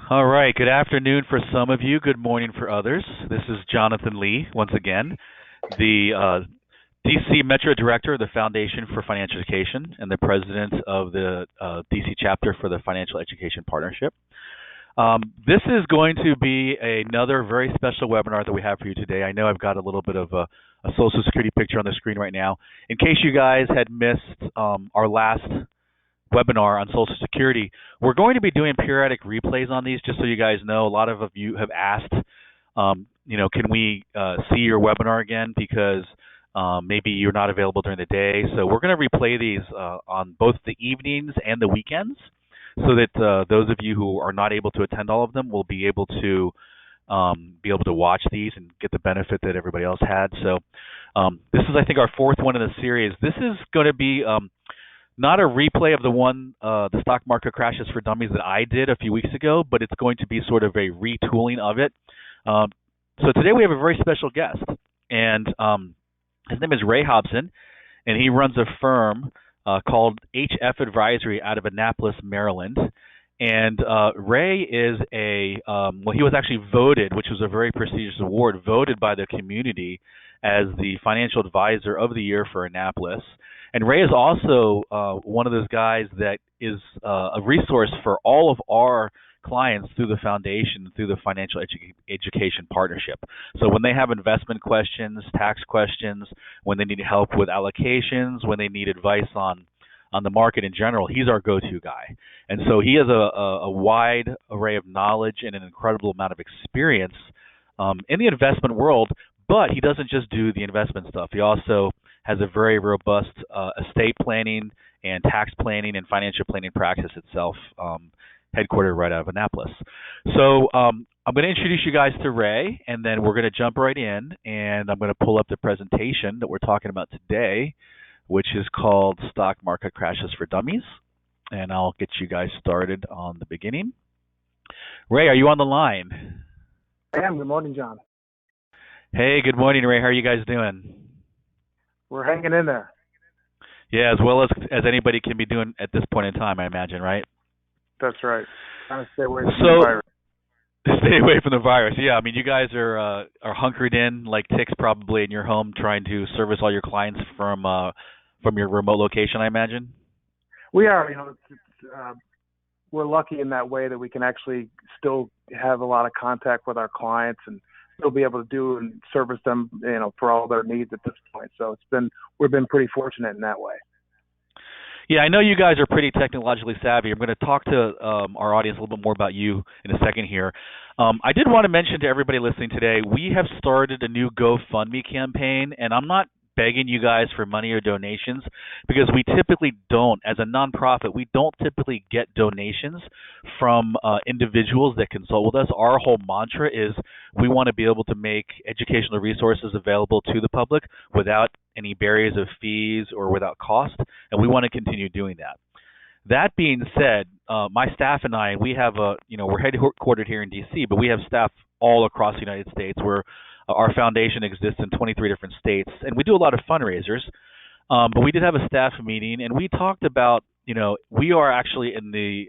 All right. Good afternoon for some of you. Good morning for others. This is Jonathan Lee, once again, the DC Metro Director of the Foundation for Financial Education and the President of the DC chapter for the Financial Education Partnership. This is going to be another very special webinar that we have for you today. I know I've got a little bit of a Social Security picture on the screen right now. In case you guys had missed our last webinar on Social Security, we're going to be doing periodic replays on these, just so you guys know. A lot of you have asked, can we see your webinar again, because maybe you're not available during the day. So we're going to replay these on both the evenings and the weekends, so that those of you who are not able to attend all of them will be able to watch these and get the benefit that everybody else had. So this is, I think, our fourth one in the series. This is going to be not a replay of the one, the stock market crashes for dummies, that I did a few weeks ago, but it's going to be sort of a retooling of it. So today we have a very special guest, and his name is Ray Hobson, and he runs a firm called HF Advisory out of Annapolis, Maryland. And Ray is he was actually voted, which was a very prestigious award, voted by the community as the Financial Advisor of the Year for Annapolis. And Ray is also one of those guys that is a resource for all of our clients through the foundation, through the Financial Education Partnership. So when they have investment questions, tax questions, when they need help with allocations, when they need advice on the market in general, he's our go-to guy. And so he has a wide array of knowledge and an incredible amount of experience in the investment world, but he doesn't just do the investment stuff. He also has a very robust estate planning and tax planning and financial planning practice itself, headquartered right out of Annapolis. So I'm going to introduce you guys to Ray, and then we're going to jump right in, and I'm going to pull up the presentation that we're talking about today, which is called Stock Market Crashes for Dummies, and I'll get you guys started on the beginning. Ray, are you on the line? I am. Good morning, John. Hey, good morning, Ray. How are you guys doing? We're hanging in there. Yeah, as well as anybody can be doing at this point in time, I imagine, right? That's right. Trying to stay away from the virus. Stay away from the virus. Yeah, I mean, you guys are hunkered in like ticks probably in your home, trying to service all your clients from your remote location, I imagine. We are. We're lucky in that way that we can actually still have a lot of contact with our clients and still be able to do and service them, for all their needs at this point. So we've been pretty fortunate in that way. Yeah, I know you guys are pretty technologically savvy. I'm going to talk to our audience a little bit more about you in a second here. I did want to mention to everybody listening today, we have started a new GoFundMe campaign, and I'm not begging you guys for money or donations, because we typically don't, as a nonprofit, we don't typically get donations from individuals that consult with us. Our whole mantra is we want to be able to make educational resources available to the public without any barriers of fees or without cost, and we want to continue doing that. That being said, my staff and I, we have we're headquartered here in DC, but we have staff all across the United States. Our foundation exists in 23 different states, and we do a lot of fundraisers. But we did have a staff meeting, and we talked about, we are actually in the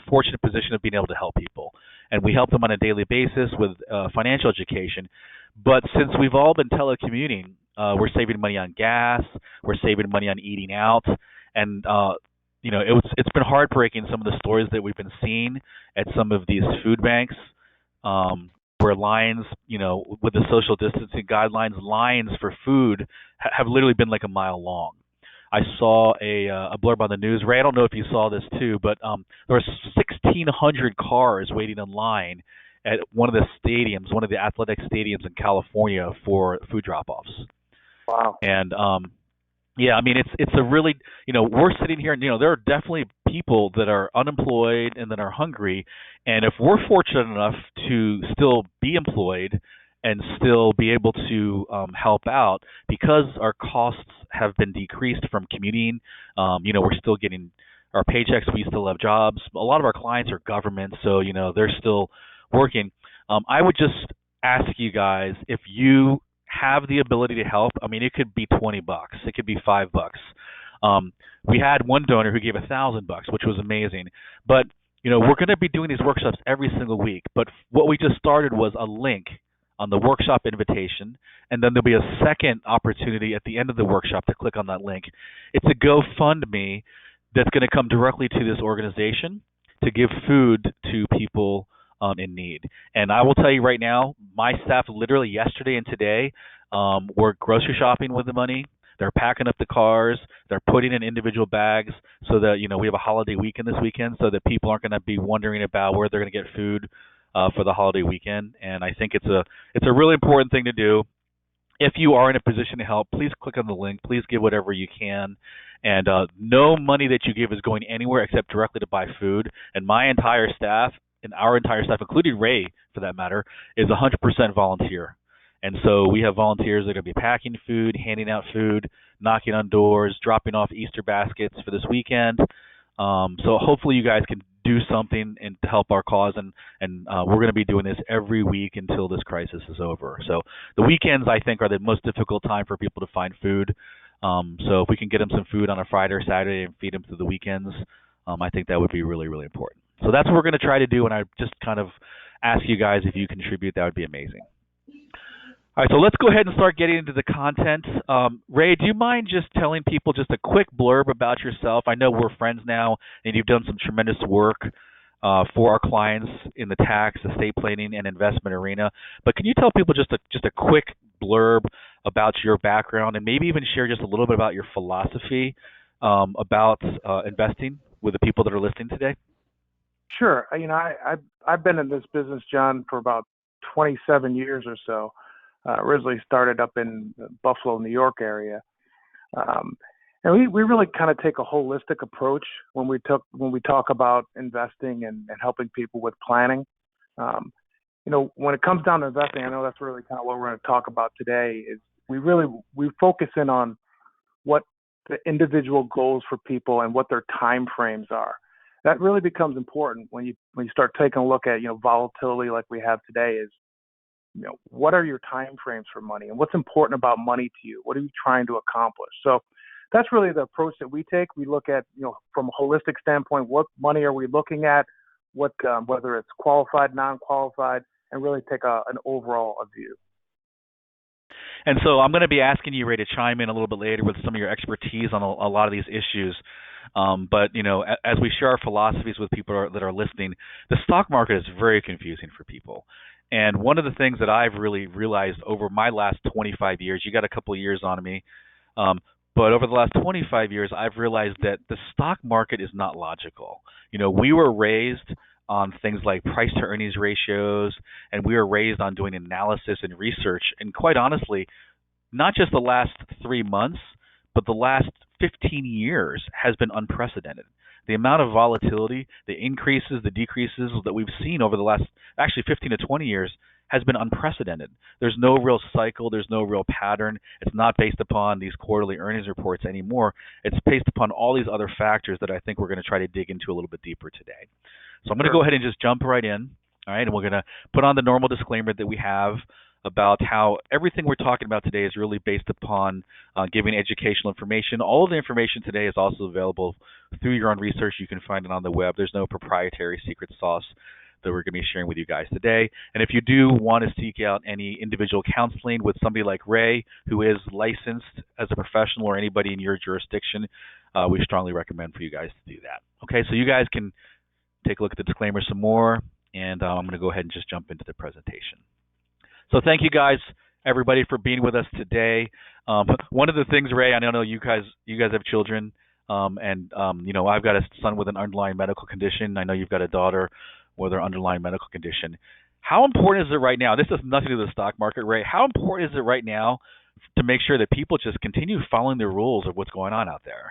fortunate position of being able to help people, and we help them on a daily basis with financial education. But since we've all been telecommuting, we're saving money on gas, we're saving money on eating out, and it's been heartbreaking, some of the stories that we've been seeing at some of these food banks, where lines, with the social distancing guidelines, lines for food have literally been like a mile long. I saw a blurb on the news. Ray, I don't know if you saw this too, but there were 1,600 cars waiting in line at one of the stadiums, one of the athletic stadiums in California for food drop-offs. Wow. And yeah, I mean, it's a really, we're sitting here and, there are definitely people that are unemployed and that are hungry. And if we're fortunate enough to still be employed and still be able to help out, because our costs have been decreased from commuting, we're still getting our paychecks, we still have jobs. A lot of our clients are government, so, they're still working. I would just ask you guys, if you have the ability to help, I mean, it could be $20, it could be $5. We had one donor who gave $1,000, which was amazing. But we're going to be doing these workshops every single week, but what we just started was a link on the workshop invitation, and then there'll be a second opportunity at the end of the workshop to click on that link. It's a GoFundMe that's going to come directly to this organization to give food to people in need. And I will tell you right now, my staff literally yesterday and today were grocery shopping with the money. They're packing up the cars. They're putting in individual bags so that we have a holiday weekend this weekend, so that people aren't going to be wondering about where they're going to get food for the holiday weekend. And I think it's a really important thing to do. If you are in a position to help, please click on the link. Please give whatever you can. And no money that you give is going anywhere except directly to buy food. And my entire staff, and our entire staff, including Ray for that matter, is 100% volunteer. And so we have volunteers that are going to be packing food, handing out food, knocking on doors, dropping off Easter baskets for this weekend. So hopefully you guys can do something and to help our cause, and we're going to be doing this every week until this crisis is over. So the weekends, I think, are the most difficult time for people to find food. So if we can get them some food on a Friday or Saturday and feed them through the weekends, I think that would be really, really important. So that's what we're going to try to do, and I just kind of ask you guys if you contribute. That would be amazing. All right, so let's go ahead and start getting into the content. Ray, do you mind just telling people just a quick blurb about yourself? I know we're friends now, and you've done some tremendous work for our clients in the tax, estate planning, and investment arena. But can you tell people just a quick blurb about your background, and maybe even share just a little bit about your philosophy about investing with the people that are listening today? Sure. I've been in this business, John, for about 27 years or so. Originally started up in the Buffalo, New York area. And we really kind of take a holistic approach when we talk about investing and helping people with planning. When it comes down to investing, I know that's really kind of what we're going to talk about today. Is we focus in on what the individual goals for people and what their time frames are. That really becomes important when you start taking a look at volatility like we have today. Is what are your time frames for money, and what's important about money to you? What are you trying to accomplish? So that's really the approach that we take. We look at, from a holistic standpoint, what money are we looking at, whether it's qualified, non-qualified, and really take an overall view. And so I'm going to be asking you, Ray, to chime in a little bit later with some of your expertise on a lot of these issues. But as we share our philosophies with people that are listening, the stock market is very confusing for people. And one of the things that I've really realized over my last 25 years, you got a couple of years on me, but over the last 25 years, I've realized that the stock market is not logical. We were raised on things like price to earnings ratios, and we were raised on doing analysis and research. And quite honestly, not just the last 3 months, but the last 15 years has been unprecedented. The amount of volatility, the increases, the decreases that we've seen over the last actually 15 to 20 years has been unprecedented. There's no real cycle. There's no real pattern. It's not based upon these quarterly earnings reports anymore. It's based upon all these other factors that I think we're going to try to dig into a little bit deeper today. So I'm going to go ahead and just jump right in, all right? And we're going to put on the normal disclaimer that we have about how everything we're talking about today is really based upon giving educational information. All of the information today is also available through your own research. You can find it on the web. There's no proprietary secret sauce that we're going to be sharing with you guys today. And if you do want to seek out any individual counseling with somebody like Ray, who is licensed as a professional, or anybody in your jurisdiction, we strongly recommend for you guys to do that. Okay, so you guys can take a look at the disclaimer some more, and I'm going to go ahead and just jump into the presentation. So thank you guys, everybody, for being with us today. One of the things, Ray, I know you guys have children, and I've got a son with an underlying medical condition. I know you've got a daughter with an underlying medical condition. How important is it right now? This has nothing to do with the stock market, Ray. How important is it right now to make sure that people just continue following the rules of what's going on out there?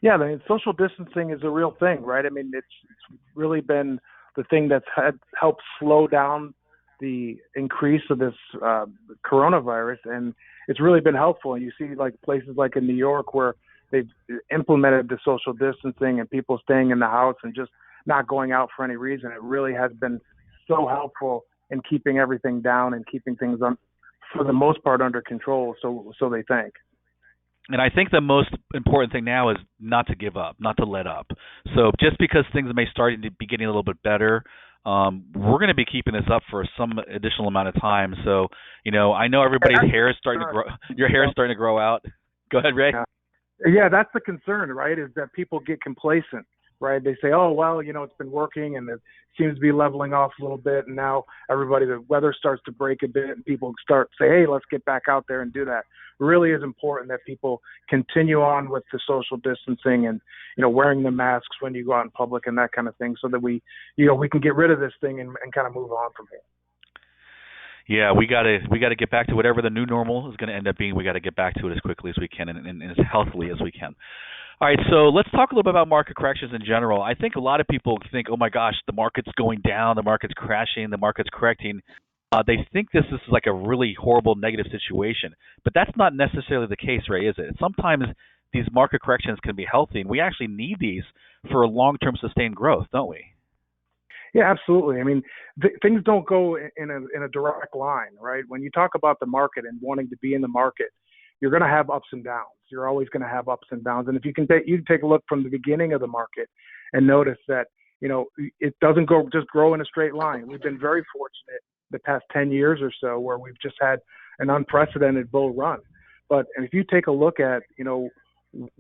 Yeah, social distancing is a real thing, right? I mean, it's really been the thing that's helped slow down the increase of this coronavirus, and it's really been helpful. And you see places like in New York where they've implemented the social distancing and people staying in the house and just not going out for any reason. It really has been so helpful in keeping everything down and keeping things for the most part under control. So they think. And I think the most important thing now is not to give up, not to let up. So just because things may start to be getting a little bit better, we're going to be keeping this up for some additional amount of time. So, I know everybody's hair is starting to grow. Your hair is starting to grow out. Go ahead, Ray. Yeah, that's the concern, right? Is that people get complacent, right? They say, oh, well, it's been working and it seems to be leveling off a little bit. And now the weather starts to break a bit and people start to say, hey, let's get back out there and do that. It really is important that people continue on with the social distancing and, wearing the masks when you go out in public and that kind of thing so that we can get rid of this thing and kind of move on from here. Yeah, we gotta get back to whatever the new normal is going to end up being. We got to get back to it as quickly as we can and as healthily as we can. All right, so let's talk a little bit about market corrections in general. I think a lot of people think, oh my gosh, the market's going down, the market's crashing, the market's correcting. They think this is like a really horrible negative situation, but that's not necessarily the case, Ray, is it? Sometimes these market corrections can be healthy, and we actually need these for long-term sustained growth, don't we? Yeah, absolutely. I mean, things don't go in a direct line, right? When you talk about the market and wanting to be in the market, you're going to have ups and downs. You're always going to have ups and downs. And if you can take a look from the beginning of the market and notice that, it doesn't grow in a straight line. We've been very fortunate the past 10 years or so where we've just had an unprecedented bull run. But if you take a look at,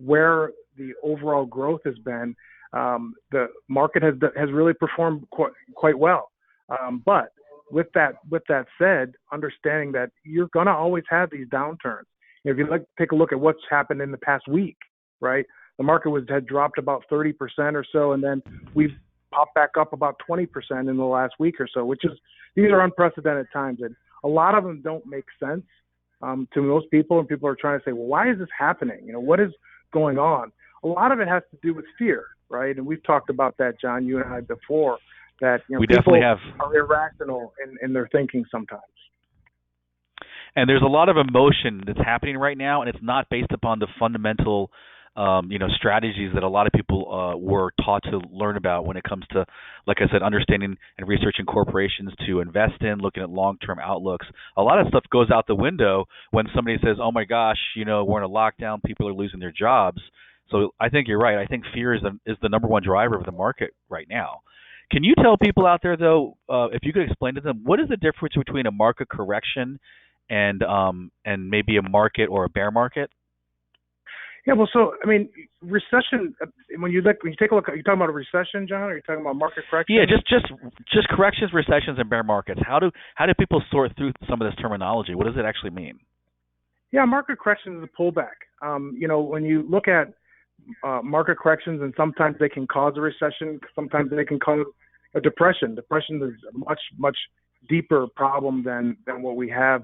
where the overall growth has been, the market has really performed quite well. But with that said, understanding that you're going to always have these downturns. If you take a look at what's happened in the past week, right? The market had dropped about 30% or so, and then we've popped back up about 20% in the last week or so, these are unprecedented times, and a lot of them don't make sense to most people, and people are trying to say, well, why is this happening? What is going on? A lot of it has to do with fear, right? And we've talked about that, John, you and I before, that we people definitely have. Are irrational in their thinking sometimes. And there's a lot of emotion that's happening right now, and it's not based upon the fundamental, strategies that a lot of people were taught to learn about when it comes to, like I said, understanding and researching corporations to invest in, looking at long-term outlooks. A lot of stuff goes out the window when somebody says, oh my gosh, we're in a lockdown, people are losing their jobs. So I think you're right. I think fear is the number one driver of the market right now. Can you tell people out there, though, if you could explain to them, what is the difference between a market correction and maybe a market or a bear market? Yeah, well, so I mean, recession. When you take a look, are you talking about a recession, John? Or are you talking about market correction? Yeah, just corrections, recessions, and bear markets. How do people sort through some of this terminology? What does it actually mean? Yeah, market correction is a pullback. When you look at market corrections, and sometimes they can cause a recession, sometimes they can cause a depression. Depression is a much deeper problem than what we have,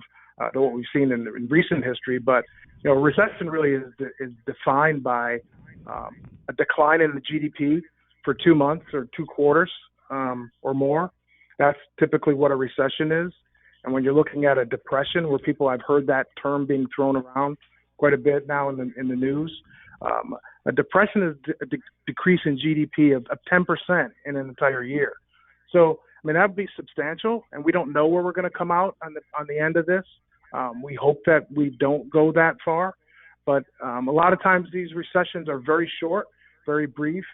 than what we've seen in recent history. But recession really is defined by a decline in the GDP for 2 months or 2 quarters or more. That's typically what a recession is. And when you're looking at a depression, where I've heard that term being thrown around quite a bit now in the news. A depression is a decrease in GDP of 10% in an entire year. So, I mean, that would be substantial, and we don't know where we're going to come out on the end of this. We hope that we don't go that far, but a lot of times these recessions are very short, very brief,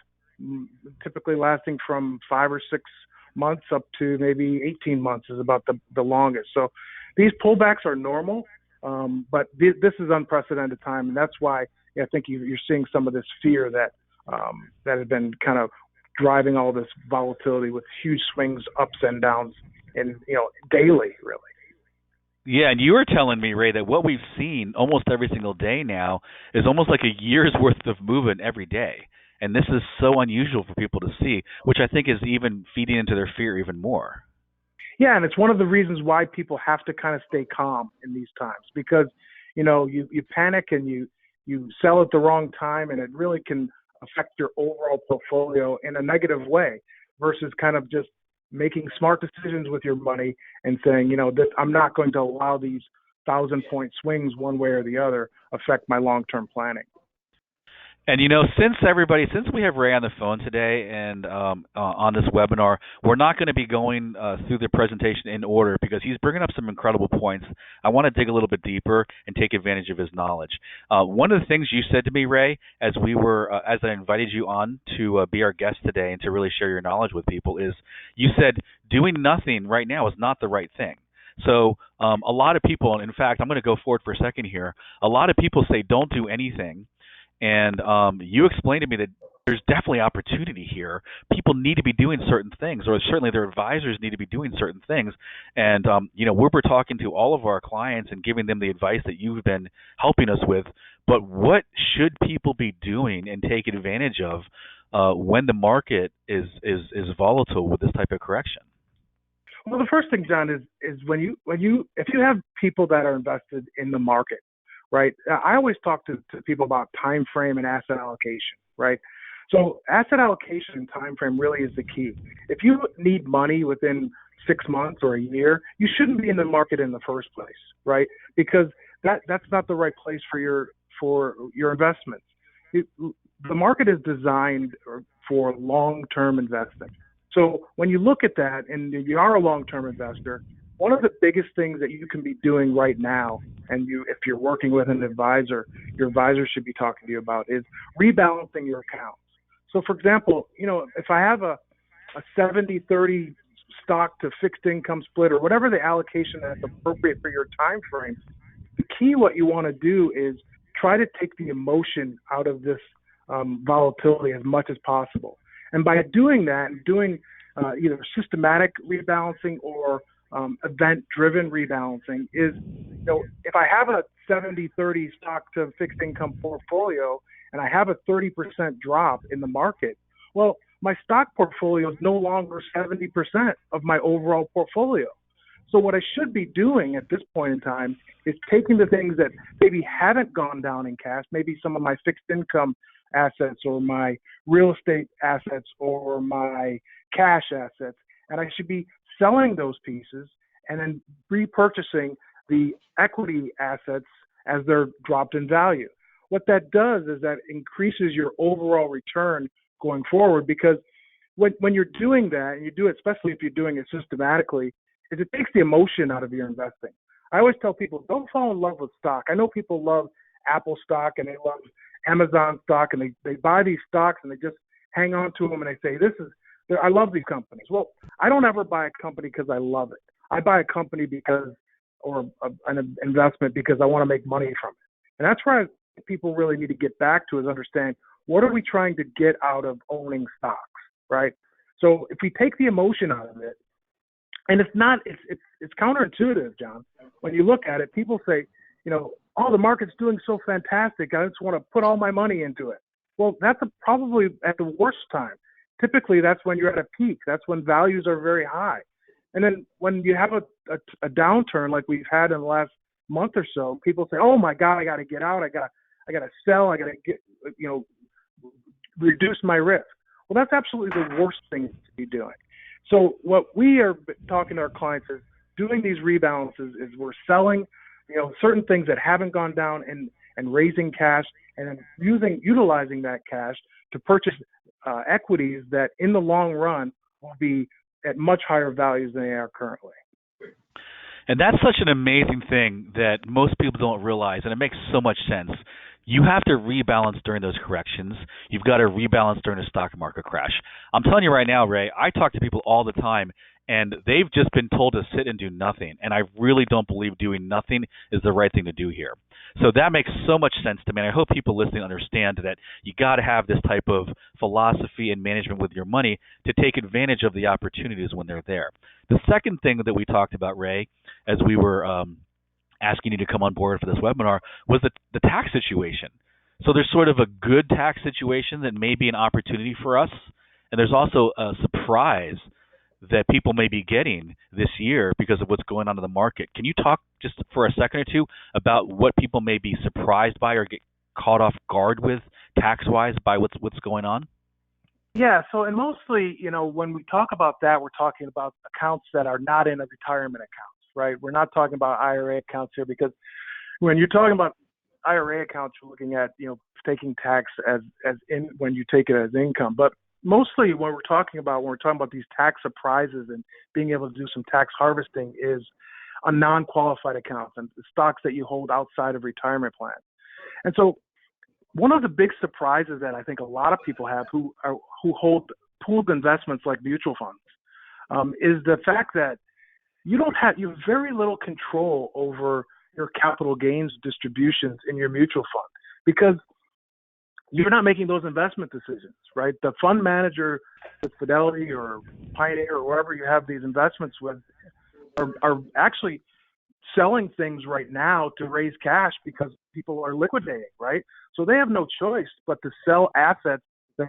typically lasting from 5 or 6 months up to maybe 18 months is about the longest. So these pullbacks are normal, but this is unprecedented time, and that's why I think you're seeing some of this fear that has been kind of driving all this volatility with huge swings, ups and downs, and daily, really. Yeah, and you were telling me, Ray, that what we've seen almost every single day now is almost like a year's worth of movement every day. And this is so unusual for people to see, which I think is even feeding into their fear even more. Yeah, and it's one of the reasons why people have to kind of stay calm in these times, because you panic and you sell at the wrong time, and it really can affect your overall portfolio in a negative way, versus kind of just making smart decisions with your money and saying, I'm not going to allow these 1,000-point swings one way or the other affect my long-term planning. And since we have Ray on the phone today and on this webinar, we're not going to be going through the presentation in order because he's bringing up some incredible points. I want to dig a little bit deeper and take advantage of his knowledge. One of the things you said to me, Ray, as I invited you on to be our guest today and to really share your knowledge with people, is you said doing nothing right now is not the right thing. So a lot of people, and in fact, I'm going to go forward for a second here. A lot of people say don't do anything. And you explained to me that there's definitely opportunity here. People need to be doing certain things, or certainly their advisors need to be doing certain things. And we're talking to all of our clients and giving them the advice that you've been helping us with. But what should people be doing and take advantage of when the market is volatile with this type of correction? Well, the first thing, John, is if you have people that are invested in the market, right? I always talk to people about time frame and asset allocation, right? So asset allocation and time frame really is the key. If you need money within 6 months or a year, you shouldn't be in the market in the first place, right? Because that's not the right place for your investments. The market is designed for long-term investing. So when you look at that and you are a long-term investor, one of the biggest things that you can be doing right now, and if you're working with an advisor, your advisor should be talking to you about, is rebalancing your accounts. So for example, if I have a 70-30 stock to fixed income split or whatever the allocation that's appropriate for your time frame, the key what you want to do is try to take the emotion out of this volatility as much as possible. And by doing that, doing either systematic rebalancing or event-driven rebalancing is, if I have a 70-30 stock to fixed income portfolio and I have a 30% drop in the market, well, my stock portfolio is no longer 70% of my overall portfolio. So what I should be doing at this point in time is taking the things that maybe haven't gone down in cash, maybe some of my fixed income assets or my real estate assets or my cash assets, and I should be selling those pieces and then repurchasing the equity assets as they're dropped in value. What that does is that increases your overall return going forward, because when you're doing that, and you do it, especially if you're doing it systematically, is it takes the emotion out of your investing. I always tell people, don't fall in love with stock. I know people love Apple stock and they love Amazon stock, and they buy these stocks and they just hang on to them and they say, I love these companies. Well, I don't ever buy a company because I love it. I buy a company or an investment because I want to make money from it. And that's where people really need to get back to, is understand, what are we trying to get out of owning stocks, right? So if we take the emotion out of it, and it's counterintuitive, John. When you look at it, people say, the market's doing so fantastic, I just want to put all my money into it. Well, that's probably at the worst time. Typically, that's when you're at a peak. That's when values are very high. And then when you have a downturn like we've had in the last month or so, people say, "Oh my God, I got to get out. I got to sell. I got to get, reduce my risk." Well, that's absolutely the worst thing to be doing. So what we are talking to our clients is doing these rebalances is we're selling, certain things that haven't gone down and raising cash, and then utilizing that cash to purchase equities that in the long run will be at much higher values than they are currently. And that's such an amazing thing that most people don't realize, and it makes so much sense. You have to rebalance during those corrections. You've got to rebalance during a stock market crash. I'm telling you right now, Ray, I talk to people all the time, and they've just been told to sit and do nothing. And I really don't believe doing nothing is the right thing to do here. So that makes so much sense to me. And I hope people listening understand that you got to have this type of philosophy and management with your money to take advantage of the opportunities when they're there. The second thing that we talked about, Ray, as we were asking you to come on board for this webinar, was the tax situation. So there's sort of a good tax situation that may be an opportunity for us, and there's also a surprise that people may be getting this year because of what's going on in the market. Can you talk just for a second or two about what people may be surprised by or get caught off guard with tax-wise by what's going on? Yeah, so and mostly, when we talk about that, we're talking about accounts that are not in a retirement account, right? We're not talking about IRA accounts here, because when you're talking about IRA accounts, you're looking at, taking tax as in when you take it as income. But mostly when we're talking about these tax surprises and being able to do some tax harvesting is on non-qualified accounts and the stocks that you hold outside of retirement plans. And so one of the big surprises that I think a lot of people have who hold pooled investments like mutual funds is the fact that you have very little control over your capital gains distributions in your mutual fund because you're not making those investment decisions, right? The fund manager with Fidelity or Pioneer or wherever you have these investments with are actually selling things right now to raise cash because people are liquidating, right? So they have no choice but to sell assets that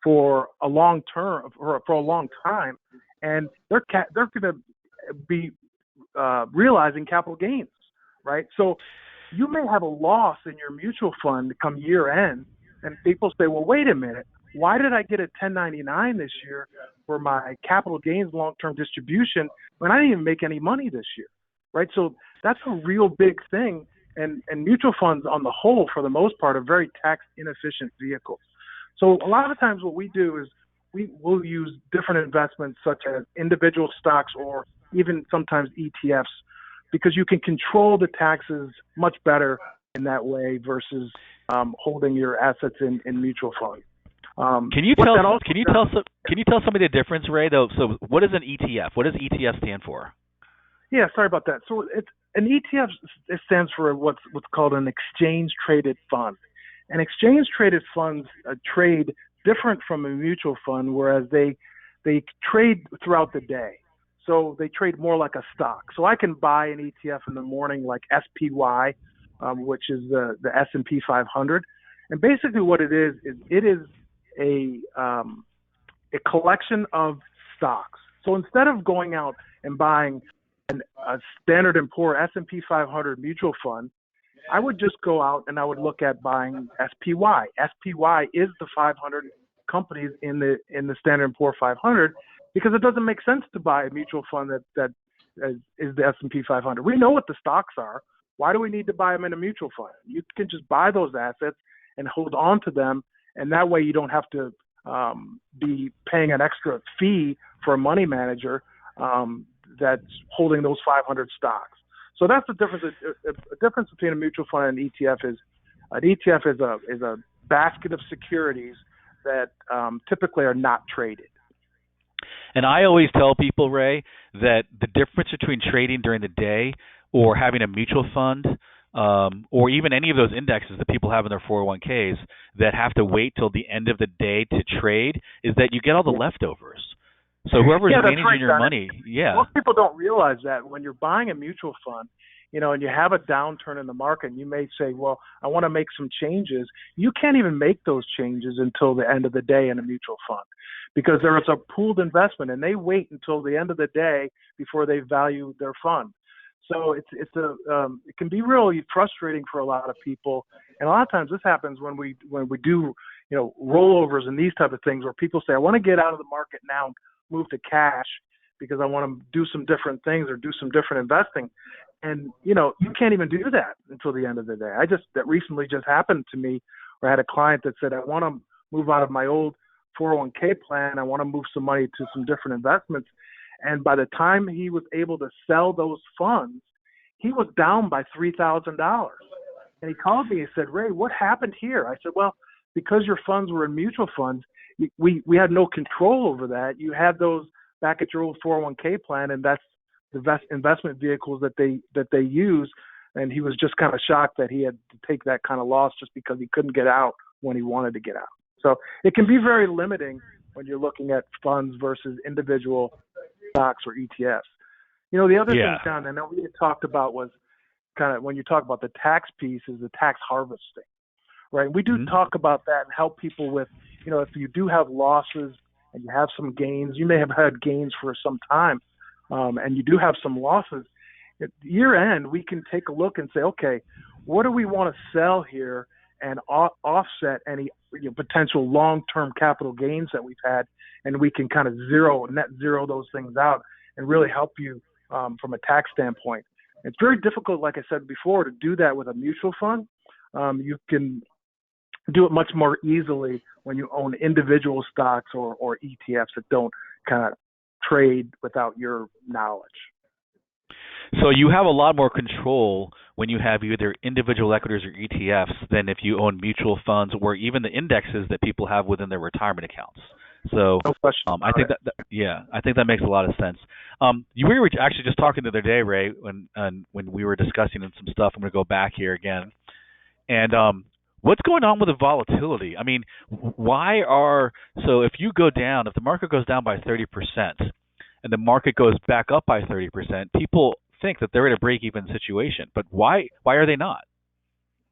for a long term or for a long time, and they're going to be realizing capital gains, right? So you may have a loss in your mutual fund come year end, and people say, well, wait a minute, why did I get a 1099 this year for my capital gains long-term distribution when I didn't even make any money this year, right? So that's a real big thing, and mutual funds on the whole, for the most part, are very tax inefficient vehicles. So a lot of the times what we do is we will use different investments such as individual stocks or even sometimes ETFs because you can control the taxes much better in that way versus holding your assets in mutual funds. Can you tell somebody the difference, Ray? Though, so what is an ETF? What does ETF stand for? Yeah, sorry about that. So it's an ETF. It stands for what's called an exchange traded fund. And exchange traded funds trade different from a mutual fund, whereas they trade throughout the day. So they trade more like a stock. So I can buy an ETF in the morning like SPY, which is the S&P 500. And basically what it is a collection of stocks. So instead of going out and buying a Standard & Poor S&P 500 mutual fund, I would just go out and I would look at buying SPY. SPY is the 500 companies in the Standard & Poor 500 because it doesn't make sense to buy a mutual fund that is the S&P 500. We know what the stocks are. Why do we need to buy them in a mutual fund? You can just buy those assets and hold on to them, and that way you don't have to be paying an extra fee for a money manager that's holding those 500 stocks. So that's the difference. A difference between a mutual fund and an ETF is an ETF is a basket of securities that typically are not traded. And I always tell people, Ray, that the difference between trading during the day or having a mutual fund or even any of those indexes that people have in their 401ks that have to wait till the end of the day to trade is that you get all the leftovers. So whoever's managing your money, most people don't realize that when you're buying a mutual fund, and you have a downturn in the market, and you may say, well, I want to make some changes. You can't even make those changes until the end of the day in a mutual fund because there is a pooled investment, and they wait until the end of the day before they value their fund. So it can be really frustrating for a lot of people, and a lot of times this happens when we do rollovers and these type of things where people say, I want to get out of the market now and move to cash because I want to do some different things or do some different investing. And, you can't even do that until the end of the day. That recently just happened to me where I had a client that said, I want to move out of my old 401k plan. I want to move some money to some different investments. And by the time he was able to sell those funds, he was down by $3,000. And he called me and said, Ray, what happened here? I said, well, because your funds were in mutual funds, we had no control over that. You had those back at your old 401k plan, and that's the investment vehicles that they use. And he was just kind of shocked that he had to take that kind of loss just because he couldn't get out when he wanted to get out. So it can be very limiting when you're looking at funds versus individual stocks or ETFs. The other thing, John, I know we had talked about was kind of when you talk about the tax piece is the tax harvesting, right? We do talk about that and help people with, if you do have losses and you have some gains, you may have had gains for some time, and you do have some losses. At year end, we can take a look and say, okay, what do we want to sell here and offset any potential long-term capital gains that we've had, and we can kind of net zero those things out and really help you from a tax standpoint. It's very difficult, like I said before, to do that with a mutual fund. You can do it much more easily when you own individual stocks or ETFs that don't kind of trade without your knowledge. So you have a lot more control when you have either individual equities or ETFs than if you own mutual funds or even the indexes that people have within their retirement accounts. So No question I think I think that makes a lot of sense. We were actually just talking the other day, Ray, when we were discussing some stuff. I'm going to go back here again. And what's going on with the volatility? I mean, so if you go down, if the market goes down by 30% and the market goes back up by 30%, people think that they're in a break-even situation. But why are they not?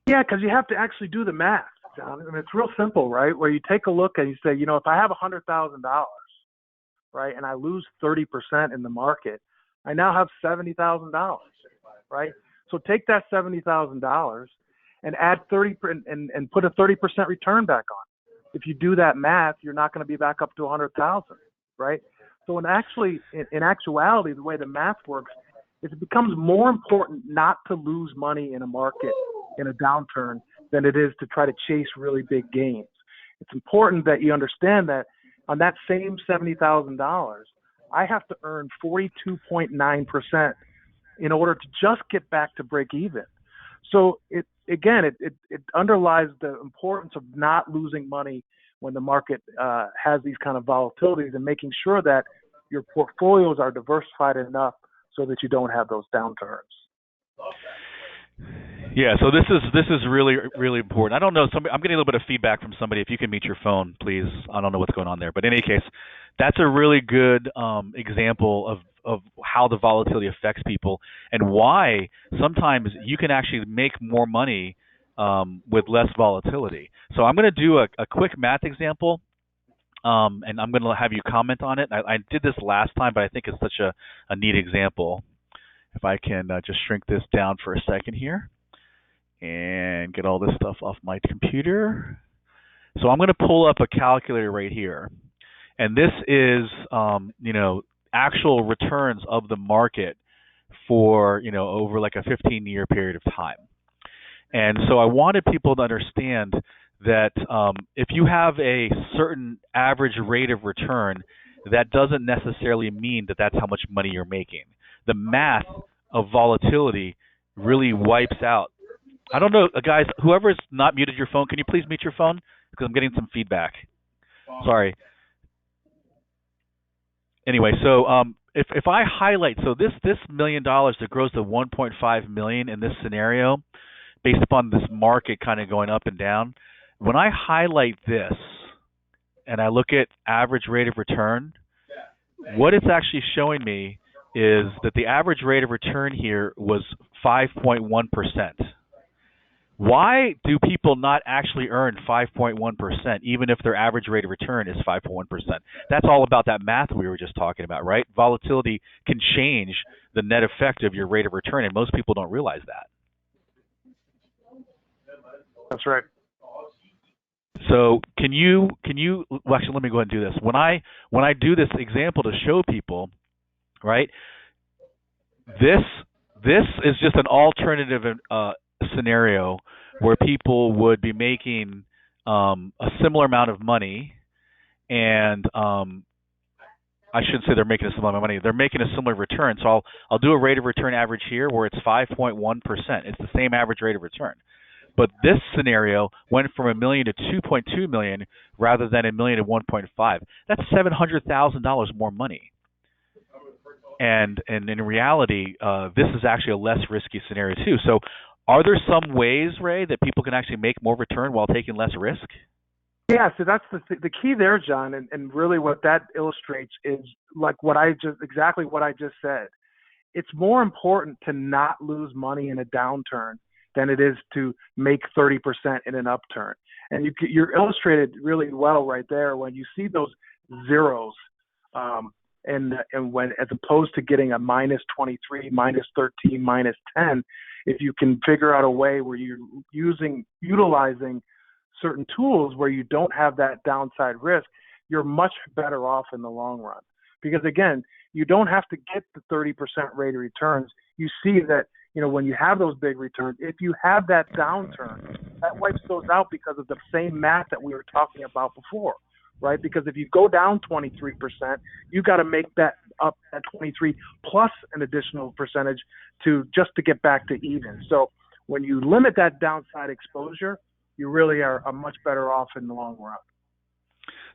Yeah, because you have to actually do the math, John. I mean, it's real simple, right? Where you take a look and you say, if I have $100,000, right, and I lose 30% in the market, I now have $70,000, right? So take that $70,000 and add 30 and put a 30% return back on. If you do that math, you're not going to be back up to 100,000, right? So in actuality, the way the math works is it becomes more important not to lose money in a market in a downturn than it is to try to chase really big gains. It's important that you understand that on that same $70,000, I have to earn 42.9% in order to just get back to break even. So it underlies the importance of not losing money when the market has these kind of volatilities and making sure that your portfolios are diversified enough so that you don't have those downturns. Yeah, so this is really, really important. I don't know, I'm getting a little bit of feedback from somebody. If you can mute your phone, please. I don't know what's going on there. But in any case, that's a really good example of how the volatility affects people and why sometimes you can actually make more money with less volatility. So I'm going to do a quick math example, and I'm going to have you comment on it. I did this last time, but I think it's such a neat example. If I can just shrink this down for a second here and get all this stuff off my computer. So I'm going to pull up a calculator right here. And this is, actual returns of the market for, over like a 15-year period of time. And so I wanted people to understand that if you have a certain average rate of return, that doesn't necessarily mean that that's how much money you're making. The math of volatility really wipes out. I don't know, guys, whoever's not muted your phone, can you please mute your phone? Because I'm getting some feedback. Sorry. Anyway, so if I highlight, so this $1 million that grows to 1.5 million in this scenario, based upon this market kind of going up and down, when I highlight this and I look at average rate of return, what it's actually showing me is that the average rate of return here was 5.1%. Why do people not actually earn 5.1% even if their average rate of return is 5.1%? That's all about that math we were just talking about, right? Volatility can change the net effect of your rate of return, and most people don't realize that. That's right. So can you well, actually, let me go ahead and do this. When I do this example to show people, right, this is just an alternative scenario where people would be making a similar amount of money, and I shouldn't say they're making a similar amount of money. They're making a similar return. So I'll do a rate of return average here where it's 5.1%. It's the same average rate of return. But this scenario went from $1 million to $2.2 million rather than $1 million to $1.5. That's $700,000 more money. And in reality, this is actually a less risky scenario too. So, are there some ways, Ray, that people can actually make more return while taking less risk? Yeah, so that's the key there, John, and really what that illustrates is like exactly what I just said. It's more important to not lose money in a downturn than it is to make 30% in an upturn. And you're illustrated really well right there when you see those zeros, and when as opposed to getting a minus 23, minus 13, minus 10, if you can figure out a way where you're utilizing certain tools where you don't have that downside risk, you're much better off in the long run. Because again, you don't have to get the 30% rate of returns. You see that when you have those big returns, if you have that downturn, that wipes those out because of the same math that we were talking about before, right? Because if you go down 23%, you got to make that up at 23 plus an additional percentage to get back to even. So when you limit that downside exposure, you really are much better off in the long run.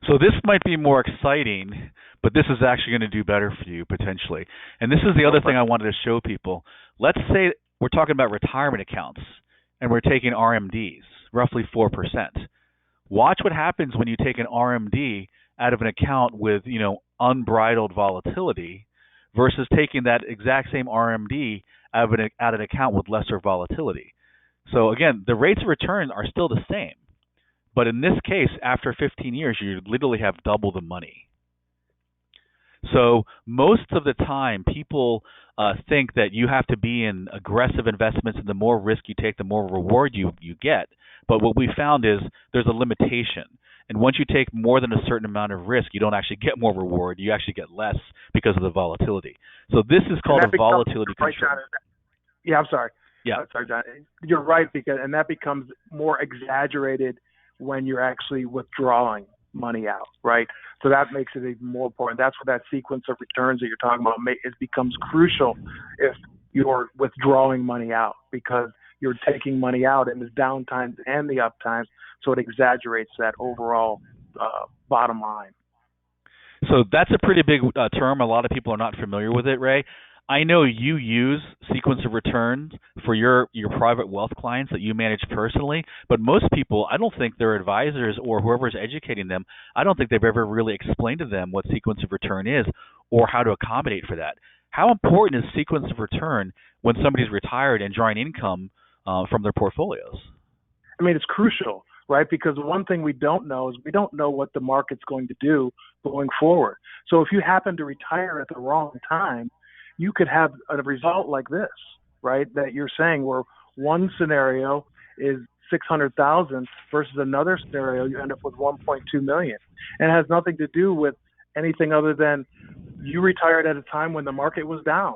So this might be more exciting, but this is actually going to do better for you potentially. And this is the other thing I wanted to show people. Let's say we're talking about retirement accounts and we're taking RMDs, roughly 4%. Watch what happens when you take an RMD out of an account with, unbridled volatility versus taking that exact same RMD out of an account with lesser volatility. So again, the rates of return are still the same. But in this case, after 15 years, you literally have double the money. So most of the time, people think that you have to be in aggressive investments, and the more risk you take, the more reward you get. But what we found is there's a limitation. And once you take more than a certain amount of risk, you don't actually get more reward. You actually get less because of the volatility. So this is called a volatility control. Yeah, I'm sorry. Yeah. Sorry, John. You're right, and that becomes more exaggerated when you're actually withdrawing money out, right? So that makes it even more important. That's where that sequence of returns that you're talking about it becomes crucial if you're withdrawing money out, because you're taking money out in the down times and the up times, so it exaggerates that overall bottom line. So that's a pretty big term. A lot of people are not familiar with it, Ray. I know you use sequence of returns for your private wealth clients that you manage personally, but most people, I don't think their advisors or whoever's educating them, I don't think they've ever really explained to them what sequence of return is or how to accommodate for that. How important is sequence of return when somebody's retired and drawing income from their portfolios? I mean, it's crucial, right? Because one thing we don't know is we don't know what the market's going to do going forward. So if you happen to retire at the wrong time, you could have a result like this, right? That you're saying where one scenario is 600,000 versus another scenario, you end up with 1.2 million. And it has nothing to do with anything other than you retired at a time when the market was down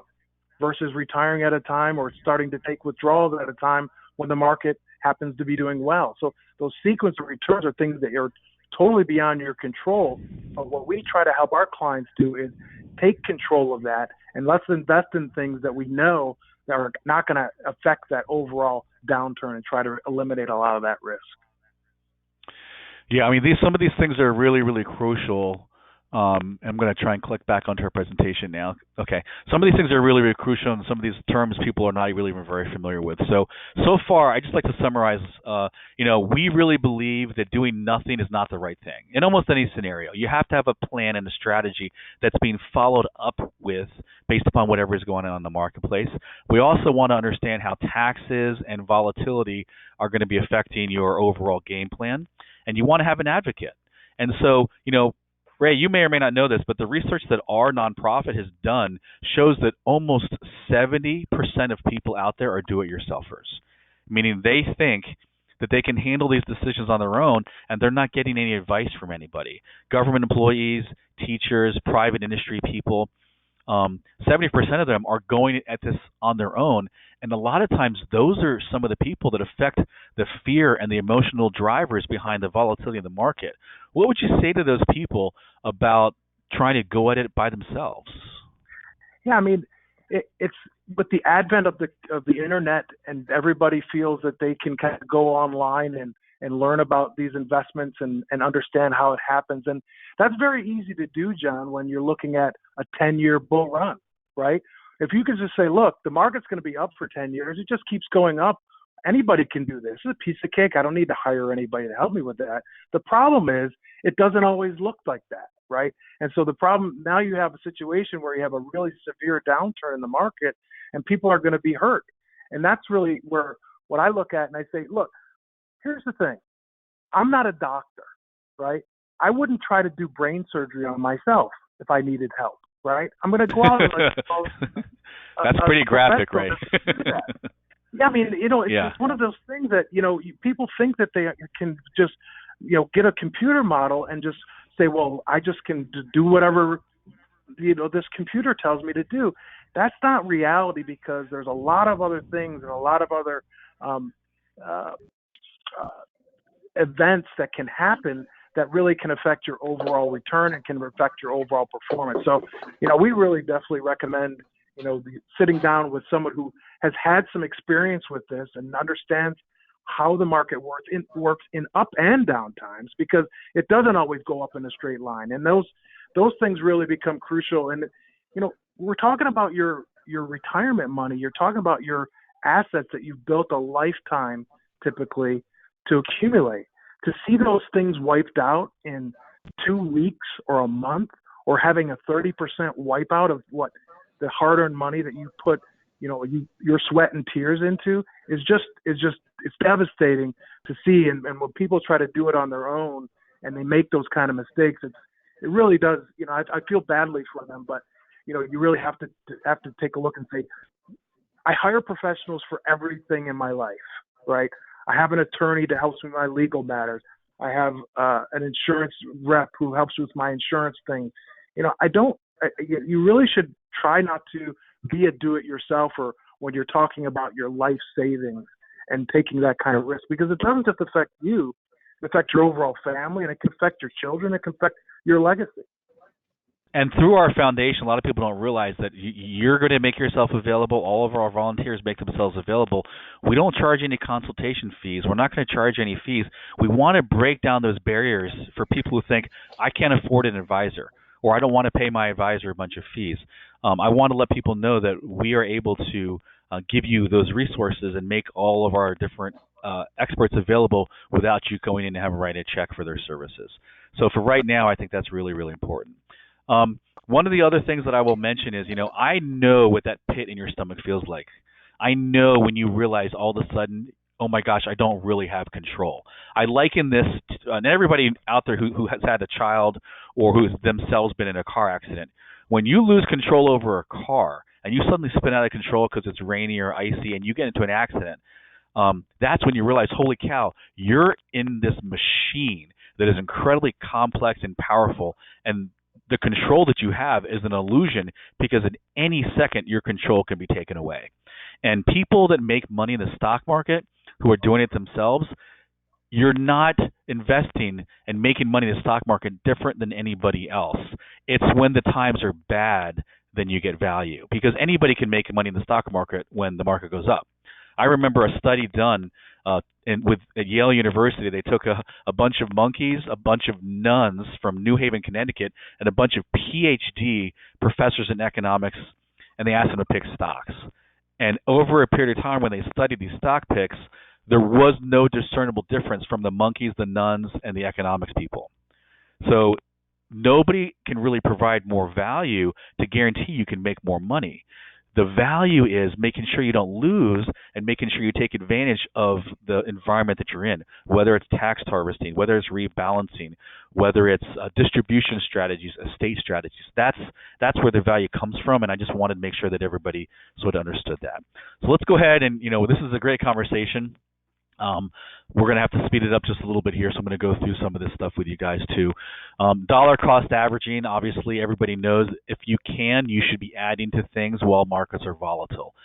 versus retiring at a time or starting to take withdrawals at a time when the market happens to be doing well. So those sequence of returns are things that are totally beyond your control. But what we try to help our clients do is take control of that and let's invest in things that we know that are not going to affect that overall downturn and try to eliminate a lot of that risk. Yeah, I mean, some of these things are really, really crucial. I'm going to try and click back onto our presentation now. Okay. Some of these things are really, really crucial, and some of these terms people are not really even very familiar with. So far, I just like to summarize, we really believe that doing nothing is not the right thing in almost any scenario. You have to have a plan and a strategy that's being followed up with based upon whatever is going on in the marketplace. We also want to understand how taxes and volatility are going to be affecting your overall game plan, and you want to have an advocate. And so, Ray, you may or may not know this, but the research that our nonprofit has done shows that almost 70% of people out there are do-it-yourselfers, meaning they think that they can handle these decisions on their own and they're not getting any advice from anybody. Government employees, teachers, private industry people, 70% of them are going at this on their own. And a lot of times those are some of the people that affect the fear and the emotional drivers behind the volatility in the market. What would you say to those people about trying to go at it by themselves? Yeah, I mean, it's with the advent of the internet, and everybody feels that they can kind of go online and learn about these investments and understand how it happens. And that's very easy to do, John, when you're looking at a 10-year bull run, right? If you could just say, look, the market's going to be up for 10 years. It just keeps going up. Anybody can do this. It's a piece of cake. I don't need to hire anybody to help me with that. The problem is it doesn't always look like that, right? And so the problem, now you have a situation where you have a really severe downturn in the market and people are going to be hurt. And that's really where what I look at and I say, look, here's the thing. I'm not a doctor, right? I wouldn't try to do brain surgery on myself if I needed help, right? I'm going to go out and that's pretty graphic, right? Yeah, I mean, it's one of those things that, people think that they can just, get a computer model and just say, well, I just can do whatever, this computer tells me to do. that's not reality, because there's a lot of other things and a lot of other um, uh, uh, events that can happen that really can affect your overall return and can affect your overall performance. So, we really definitely recommend, sitting down with someone who has had some experience with this and understands how the market works in up and down times, because it doesn't always go up in a straight line. And those things really become crucial. And, we're talking about your retirement money. You're talking about your assets that you've built a lifetime typically to accumulate. To see those things wiped out in 2 weeks or a month, or having a 30% wipeout of what the hard-earned money that you put, your sweat and tears into, is just it's devastating to see. And when people try to do it on their own and they make those kind of mistakes, it really does. I feel badly for them, but you really have to take a look and say, I hire professionals for everything in my life, right? I have an attorney that helps me with my legal matters. I have an insurance rep who helps with my insurance thing. You really should try not to be a do-it-yourselfer when you're talking about your life savings and taking that kind of risk, because it doesn't just affect you, it affects your overall family, and it can affect your children, it can affect your legacy. And through our foundation, a lot of people don't realize that you're going to make yourself available. All of our volunteers make themselves available. We don't charge any consultation fees. We're not going to charge any fees. We want to break down those barriers for people who think, I can't afford an advisor, or I don't want to pay my advisor a bunch of fees. I want to let people know that we are able to give you those resources and make all of our different experts available without you going in and having to write a check for their services. So for right now, I think that's really, really important. One of the other things that I will mention is, I know what that pit in your stomach feels like. I know when you realize all of a sudden, oh my gosh, I don't really have control. I liken this to, and everybody out there who has had a child or who's themselves been in a car accident. When you lose control over a car and you suddenly spin out of control because it's rainy or icy and you get into an accident, that's when you realize, holy cow, you're in this machine that is incredibly complex and powerful, and the control that you have is an illusion, because at any second your control can be taken away. And people that make money in the stock market who are doing it themselves, you're not investing and making money in the stock market different than anybody else. It's when the times are bad then you get value, because anybody can make money in the stock market when the market goes up. I remember a study done at Yale University. They took a bunch of monkeys, a bunch of nuns from New Haven, Connecticut, and a bunch of PhD professors in economics, and they asked them to pick stocks. And over a period of time when they studied these stock picks, there was no discernible difference from the monkeys, the nuns, and the economics people. So nobody can really provide more value to guarantee you can make more money. The value is making sure you don't lose and making sure you take advantage of the environment that you're in, whether it's tax harvesting, whether it's rebalancing, whether it's distribution strategies, estate strategies. That's where the value comes from, and I just wanted to make sure that everybody sort of understood that. So let's go ahead and, this is a great conversation. We're going to have to speed it up just a little bit here, so I'm going to go through some of this stuff with you guys too. Dollar cost averaging, obviously everybody knows if you can, you should be adding to things while markets are volatile.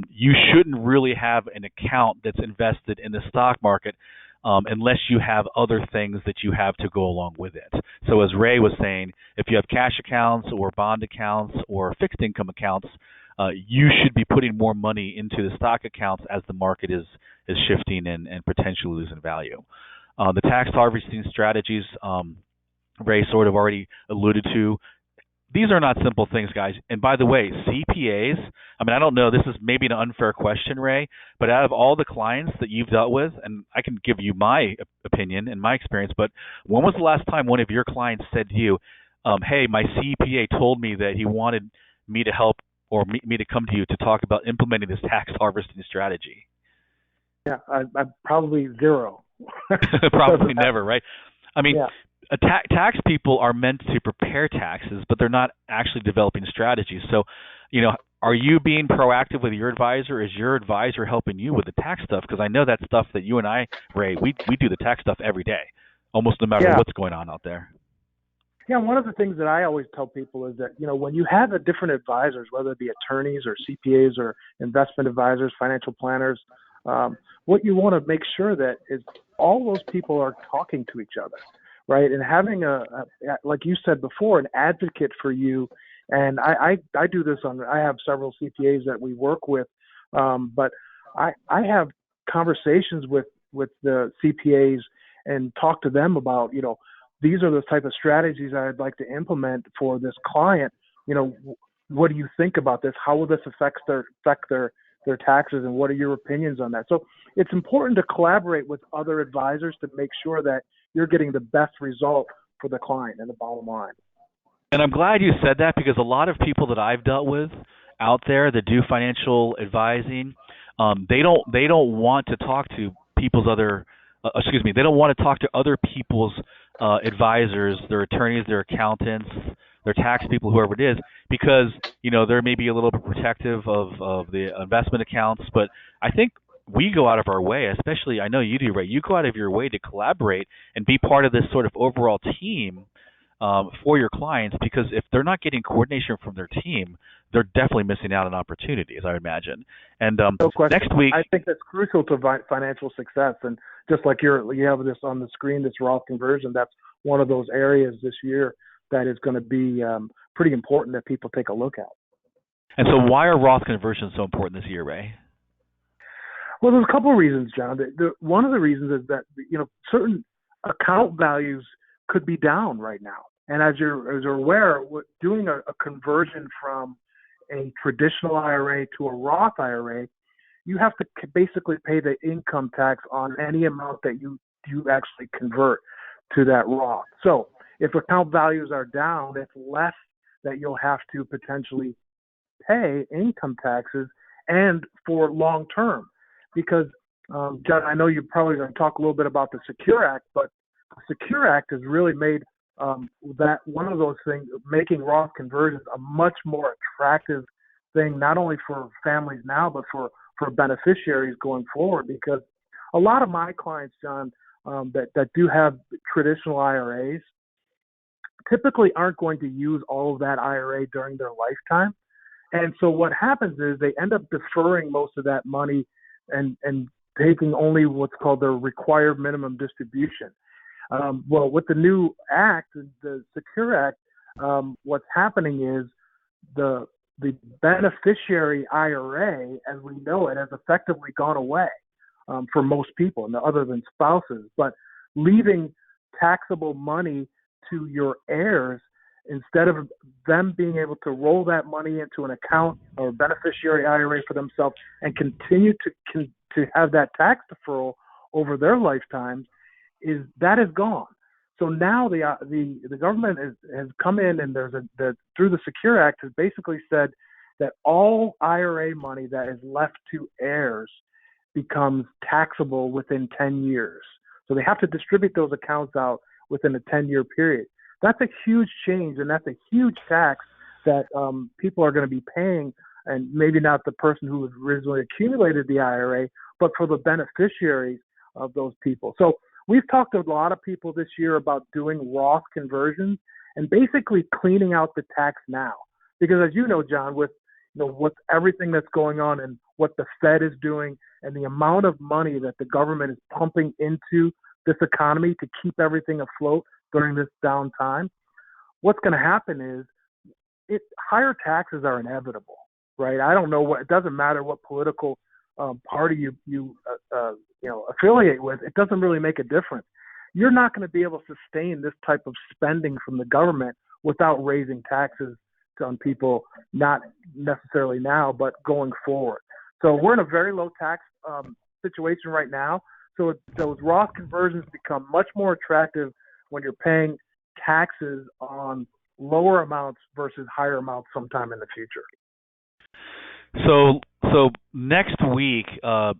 You shouldn't really have an account that's invested in the stock market unless you have other things that you have to go along with it. So as Ray was saying, if you have cash accounts or bond accounts or fixed income accounts, you should be putting more money into the stock accounts as the market is shifting and potentially losing value. The tax harvesting strategies, Ray sort of already alluded to. These are not simple things, guys. And by the way, CPAs, I don't know, this is maybe an unfair question, Ray, but out of all the clients that you've dealt with, and I can give you my opinion and my experience, but when was the last time one of your clients said to you, hey, my CPA told me that he wanted me to help or me to come to you to talk about implementing this tax harvesting strategy? Yeah, I'm probably zero. Probably never, right? Yeah. Tax people are meant to prepare taxes, but they're not actually developing strategies. So, are you being proactive with your advisor? Is your advisor helping you with the tax stuff? Because I know that stuff that you and I, Ray, we do the tax stuff every day, almost no matter what's going on out there. Yeah, one of the things that I always tell people is that, when you have a different advisors, whether it be attorneys or CPAs or investment advisors, financial planners, what you want to make sure that is all those people are talking to each other, right? And having like you said before, an advocate for you. And I do this I have several CPAs that we work with, but I have conversations with the CPAs and talk to them about, these are the type of strategies I'd like to implement for this client. What do you think about this? How will this affect their taxes, and what are your opinions on that? So it's important to collaborate with other advisors to make sure that you're getting the best result for the client and the bottom line. And I'm glad you said that, because a lot of people that I've dealt with out there that do financial advising, they don't want to talk to people's other they don't want to talk to other people's advisors, their attorneys, their accountants, their tax people, whoever it is, because they're maybe a little bit protective of the investment accounts. But I think we go out of our way, especially I know you do, right? You go out of your way to collaborate and be part of this sort of overall team for your clients, because if they're not getting coordination from their team, they're definitely missing out on opportunities, I would imagine. And no question. Next week, I think that's crucial to financial success. And just like you have this on the screen, this Roth conversion, that's one of those areas this year that is going to be pretty important that people take a look at. And so why are Roth conversions so important this year, Ray? Well, there's a couple of reasons, John. One of the reasons is that, certain account values could be down right now. And as you're aware, doing a conversion from a traditional IRA to a Roth IRA, you have to basically pay the income tax on any amount that you actually convert to that Roth. So if account values are down, it's less that you'll have to potentially pay income taxes, and for long term. Because, John, I know you're probably going to talk a little bit about the Secure Act, but the Secure Act has really made that one of those things, making Roth conversions a much more attractive thing, not only for families now, but for beneficiaries going forward. Because a lot of my clients, John, that do have traditional IRAs, typically aren't going to use all of that IRA during their lifetime. And so what happens is they end up deferring most of that money and taking only what's called their required minimum distribution. Well, with the new act, the Secure Act, what's happening is the beneficiary IRA, as we know it, has effectively gone away for most people, other than spouses, but leaving taxable money to your heirs instead of them being able to roll that money into an account or beneficiary IRA for themselves and continue to have that tax deferral over their lifetimes, is gone. So now the government has come in, and through the Secure Act has basically said that all IRA money that is left to heirs becomes taxable within 10 years. So they have to distribute those accounts out within a 10-year period. That's a huge change, and that's a huge tax that people are going to be paying, and maybe not the person who originally accumulated the IRA, but for the beneficiaries of those people. So we've talked to a lot of people this year about doing Roth conversions and basically cleaning out the tax now. Because as you know, John, with everything that's going on and what the Fed is doing and the amount of money that the government is pumping into this economy to keep everything afloat during this down time, what's going to happen is higher taxes are inevitable, right? I don't know it doesn't matter what political party you affiliate with. It doesn't really make a difference. You're not going to be able to sustain this type of spending from the government without raising taxes on people, not necessarily now, but going forward. So we're in a very low tax situation right now. So those Roth conversions become much more attractive when you're paying taxes on lower amounts versus higher amounts sometime in the future. So next week,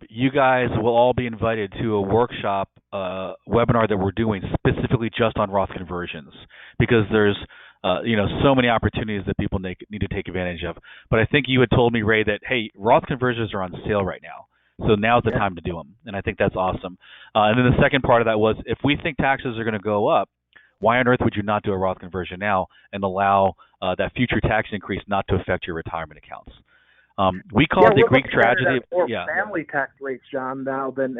you guys will all be invited to a workshop webinar that we're doing specifically just on Roth conversions, because there's so many opportunities that people need to take advantage of. But I think you had told me, Ray, that hey, Roth conversions are on sale right now, so now's the time to do them, and I think that's awesome. And then the second part of that was, if we think taxes are going to go up, Why on earth would you not do a Roth conversion now and allow that future tax increase not to affect your retirement accounts? We call it the we're Greek looking at it tragedy. as more Yeah, family tax rates, John, now than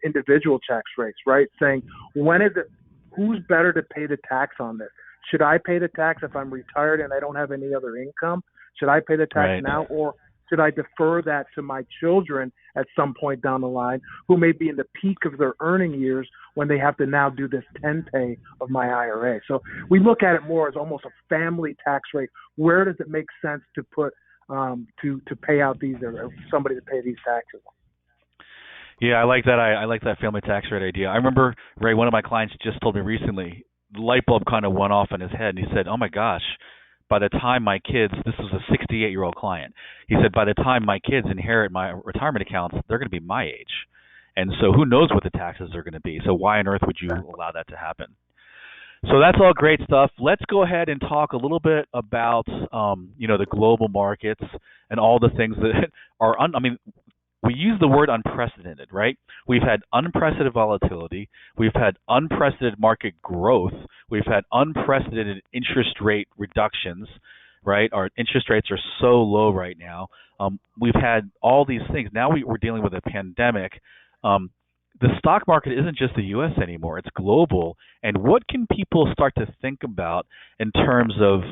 individual tax rates, right? Saying when is it, who's better to pay the tax on this? Should I pay the tax if I'm retired and I don't have any other income? Should I pay the tax right. now, or should I defer that to my children at some point down the line, who may be in the peak of their earning years when they have to now do this 10 pay of my IRA? So we look at it more as almost a family tax rate. Where does it make sense to put to pay out these, or somebody to pay these taxes? Yeah, I like that. I like that family tax rate idea. I remember, Ray, one of my clients just told me recently, the light bulb kind of went off in his head, and he said, "Oh my gosh, by the time my kids," this was a 68-year-old client, he said, "by the time my kids inherit my retirement accounts, they're going to be my age, and so who knows what the taxes are going to be? So why on earth would you allow that to happen?" So that's all great stuff. Let's go ahead and talk a little bit about, the global markets and all the things that are. We use the word unprecedented, right? We've had unprecedented volatility. We've had unprecedented market growth. We've had unprecedented interest rate reductions, right? Our interest rates are so low right now. We've had all these things. Now we're dealing with a pandemic. The stock market isn't just the U.S. anymore. It's global. And what can people start to think about in terms of,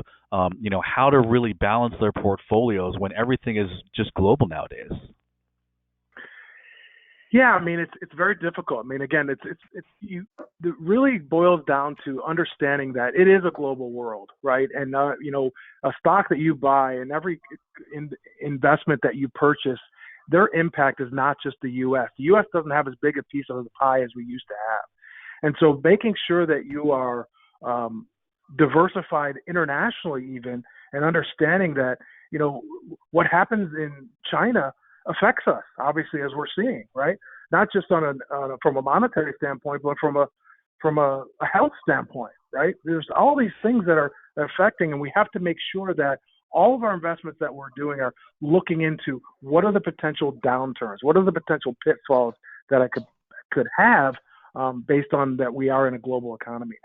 how to really balance their portfolios when everything is just global nowadays? Yeah, it's very difficult. Again, it really boils down to understanding that it is a global world, right? And a stock that you buy and every investment that you purchase, their impact is not just the U.S. The U.S. doesn't have as big a piece of the pie as we used to have, and so making sure that you are diversified internationally, even, and understanding that what happens in China affects us, obviously, as we're seeing, right? Not just from a monetary standpoint, but from a health standpoint, right? There's all these things that are affecting, and we have to make sure that all of our investments that we're doing are looking into what are the potential downturns, what are the potential pitfalls that I could have based on that we are in a global economy.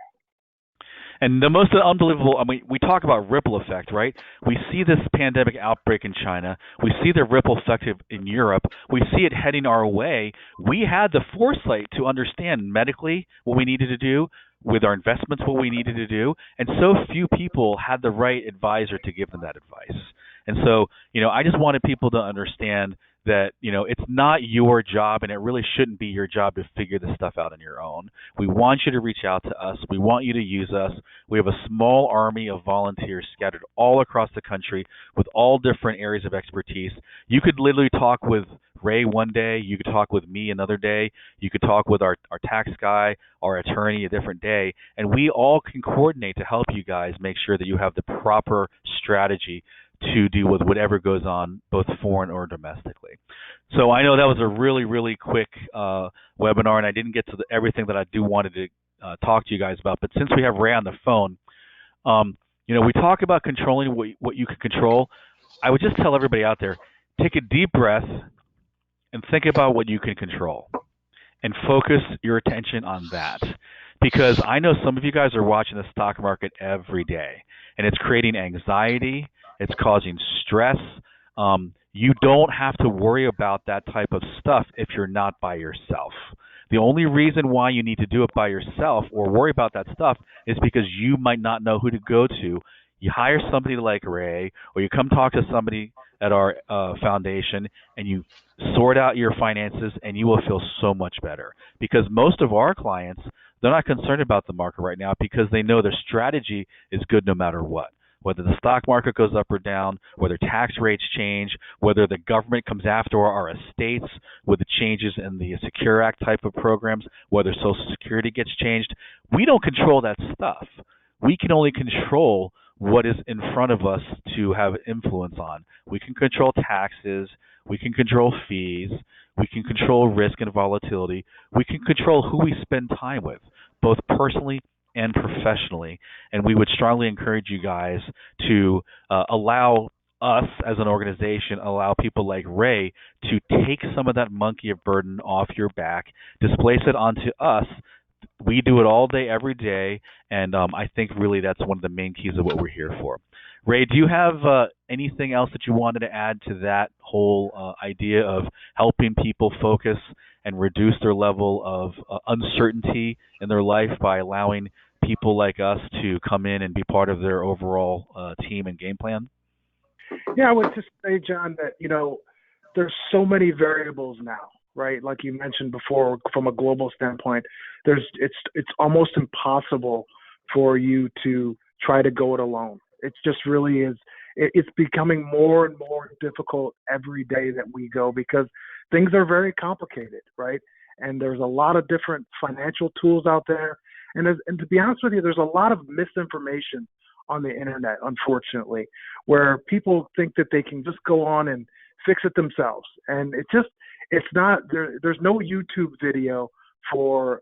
And the most unbelievable, we talk about ripple effect, right? We see this pandemic outbreak in China. We see the ripple effect in Europe. We see it heading our way. We had the foresight to understand medically what we needed to do, with our investments what we needed to do, and so few people had the right advisor to give them that advice. And so, I just wanted people to understand that, it's not your job, and it really shouldn't be your job to figure this stuff out on your own. We want you to reach out to us. We want you to use us. We have a small army of volunteers scattered all across the country with all different areas of expertise. You could literally talk with Ray one day. You could talk with me another day. You could talk with our tax guy, our attorney a different day. And we all can coordinate to help you guys make sure that you have the proper strategy to deal with whatever goes on, both foreign or domestically. So I know that was a really, really quick webinar, and I didn't get to everything that I wanted to talk to you guys about. But since we have Ray on the phone, we talk about controlling what you can control. I would just tell everybody out there, take a deep breath and think about what you can control and focus your attention on that. Because I know some of you guys are watching the stock market every day, and it's creating anxiety. It's causing stress. You don't have to worry about that type of stuff if you're not by yourself. The only reason why you need to do it by yourself or worry about that stuff is because you might not know who to go to. You hire somebody like Ray, or you come talk to somebody at our foundation, and you sort out your finances, and you will feel so much better. Because most of our clients, they're not concerned about the market right now because they know their strategy is good no matter what. Whether the stock market goes up or down, whether tax rates change, whether the government comes after our estates with the changes in the Secure Act type of programs, whether Social Security gets changed, we don't control that stuff. We can only control what is in front of us to have influence on. We can control taxes, we can control fees, we can control risk and volatility, we can control who we spend time with, both personally and professionally. And we would strongly encourage you guys to allow us as an organization, allow people like Ray to take some of that monkey of burden off your back, displace it onto us, We do it all day, every day, and I think really that's one of the main keys of what we're here for. Ray, do you have anything else that you wanted to add to that whole idea of helping people focus and reduce their level of uncertainty in their life by allowing people like us to come in and be part of their overall team and game plan? Yeah, I would just say, John, that there's so many variables now, right? Like you mentioned before, from a global standpoint, it's almost impossible for you to try to go it alone. It just really is. It's becoming more and more difficult every day that we go because things are very complicated, right? And there's a lot of different financial tools out there, and to be honest with you, there's a lot of misinformation on the internet, unfortunately, where people think that they can just go on and fix it themselves. And it's not, there's no YouTube video for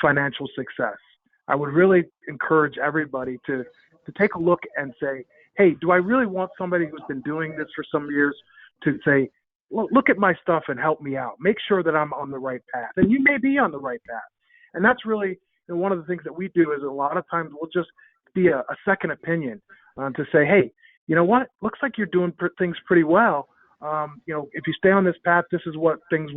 financial success. I would really encourage everybody to take a look and say, hey, do I really want somebody who's been doing this for some years to say, look at my stuff and help me out. Make sure that I'm on the right path. And you may be on the right path. And that's really one of the things that we do is a lot of times we'll just be a second opinion to say, hey, you know what? Looks like you're doing things pretty well. If you stay on this path, this is what things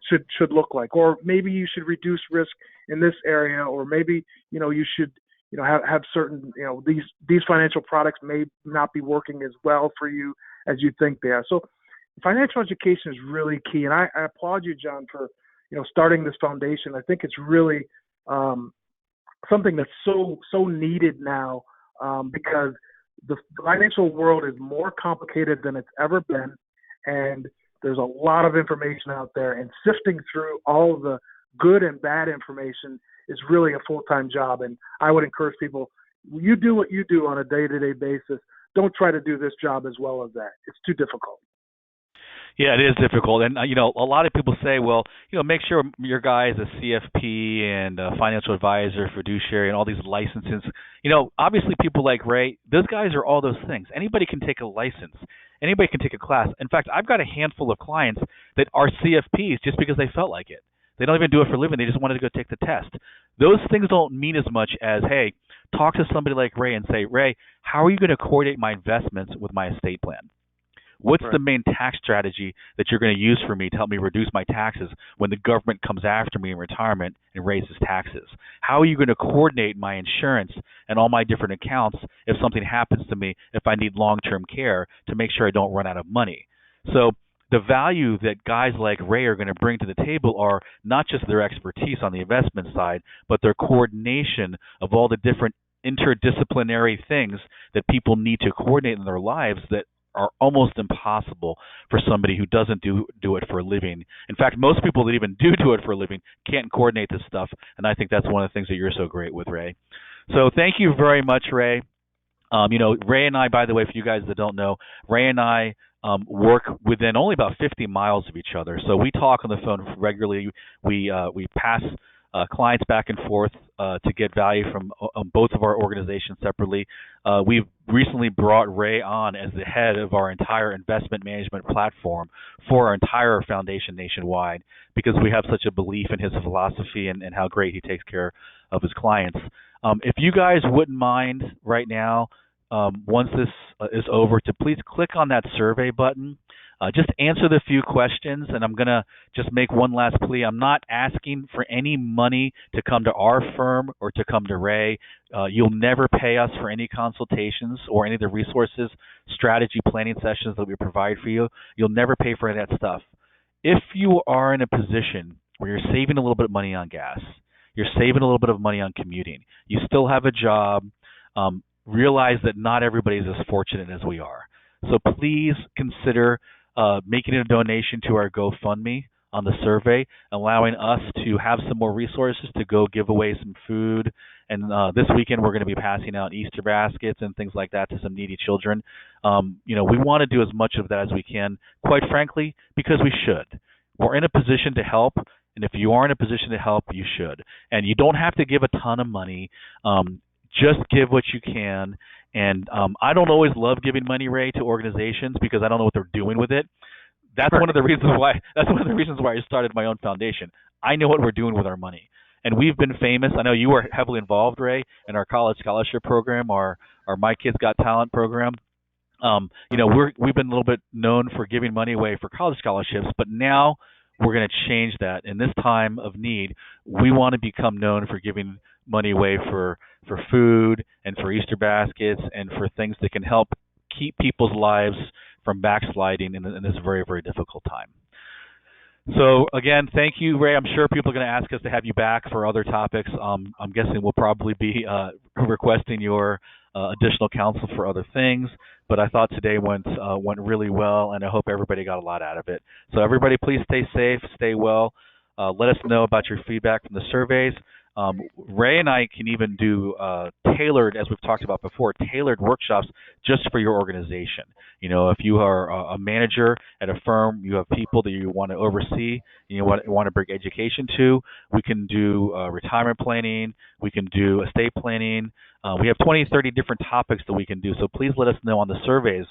should look like. Or maybe you should reduce risk in this area, or maybe you should have certain these financial products may not be working as well for you as you think they are. So financial education is really key, and I applaud you, John, for starting this foundation. I think it's really something that's so needed now because the financial world is more complicated than it's ever been, and there's a lot of information out there, and sifting through all of the good and bad information is really a full-time job. And I would encourage people, you do what you do on a day-to-day basis. Don't try to do this job as well as that. It's too difficult. Yeah, it is difficult, and a lot of people say, well, make sure your guy is a CFP and a financial advisor, fiduciary, and all these licenses. Obviously, people like Ray, those guys are all those things. Anybody can take a license. Anybody can take a class. In fact, I've got a handful of clients that are CFPs just because they felt like it. They don't even do it for a living. They just wanted to go take the test. Those things don't mean as much as, hey, talk to somebody like Ray and say, Ray, how are you going to coordinate my investments with my estate plan? What's the main tax strategy that you're going to use for me to help me reduce my taxes when the government comes after me in retirement and raises taxes? How are you going to coordinate my insurance and all my different accounts if something happens to me, if I need long-term care, to make sure I don't run out of money? So the value that guys like Ray are going to bring to the table are not just their expertise on the investment side, but their coordination of all the different interdisciplinary things that people need to coordinate in their lives that are almost impossible for somebody who doesn't do it for a living. In fact, most people that even do it for a living can't coordinate this stuff, and I think that's one of the things that you're so great with, Ray. So thank you very much, Ray. Ray and I, by the way, for you guys that don't know, Ray and I work within only about 50 miles of each other. So we talk on the phone regularly. We pass clients back and forth to get value from both of our organizations separately. We've recently brought Ray on as the head of our entire investment management platform for our entire foundation nationwide because we have such a belief in his philosophy and how great he takes care of his clients. If you guys wouldn't mind right now, once this is over, to please click on that survey button. Just answer the few questions, and I'm going to just make one last plea. I'm not asking for any money to come to our firm or to come to Ray. You'll never pay us for any consultations or any of the resources, strategy planning sessions that we provide for you. You'll never pay for any of that stuff. If you are in a position where you're saving a little bit of money on gas, you're saving a little bit of money on commuting, you still have a job, realize that not everybody is as fortunate as we are. So please consider making a donation to our GoFundMe on the survey, allowing us to have some more resources to go give away some food. And this weekend we're going to be passing out Easter baskets and things like that to some needy children. We want to do as much of that as we can, quite frankly, because we should. We're in a position to help, and if you are in a position to help, you should. And you don't have to give a ton of money. Just give what you can. And I don't always love giving money, Ray, to organizations because I don't know what they're doing with it. That's one of the reasons why. That's one of the reasons why I started my own foundation. I know what we're doing with our money, And we've been famous. I know you were heavily involved, Ray, in our college scholarship program, our My Kids Got Talent program. We've been a little bit known for giving money away for college scholarships, but now we're going to change that. In this time of need, we want to become known for giving money away for food and for Easter baskets and for things that can help keep people's lives from backsliding in this very, very difficult time. So again, thank you, Ray. I'm sure people are going to ask us to have you back for other topics. I'm guessing we'll probably be requesting your additional counsel for other things. But I thought today went really well, and I hope everybody got a lot out of it. So everybody, please stay safe, stay well. Let us know about your feedback from the surveys. Ray and I can even do tailored, as we've talked about before, tailored workshops just for your organization. If you are a manager at a firm, you have people that you want to oversee, you want to bring education to, we can do retirement planning, we can do estate planning. We have 20, 30 different topics that we can do. So please let us know on the surveys.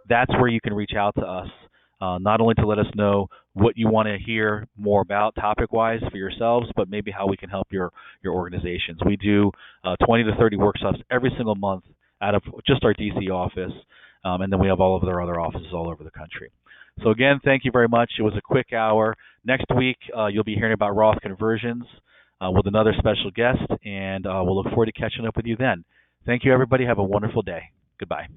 That's where you can reach out to us. Not only to let us know what you want to hear more about topic-wise for yourselves, but maybe how we can help your organizations. We do 20 to 30 workshops every single month out of just our DC office, and then we have all of our other offices all over the country. So again, thank you very much. It was a quick hour. Next week, you'll be hearing about Roth conversions with another special guest, and we'll look forward to catching up with you then. Thank you, everybody. Have a wonderful day. Goodbye.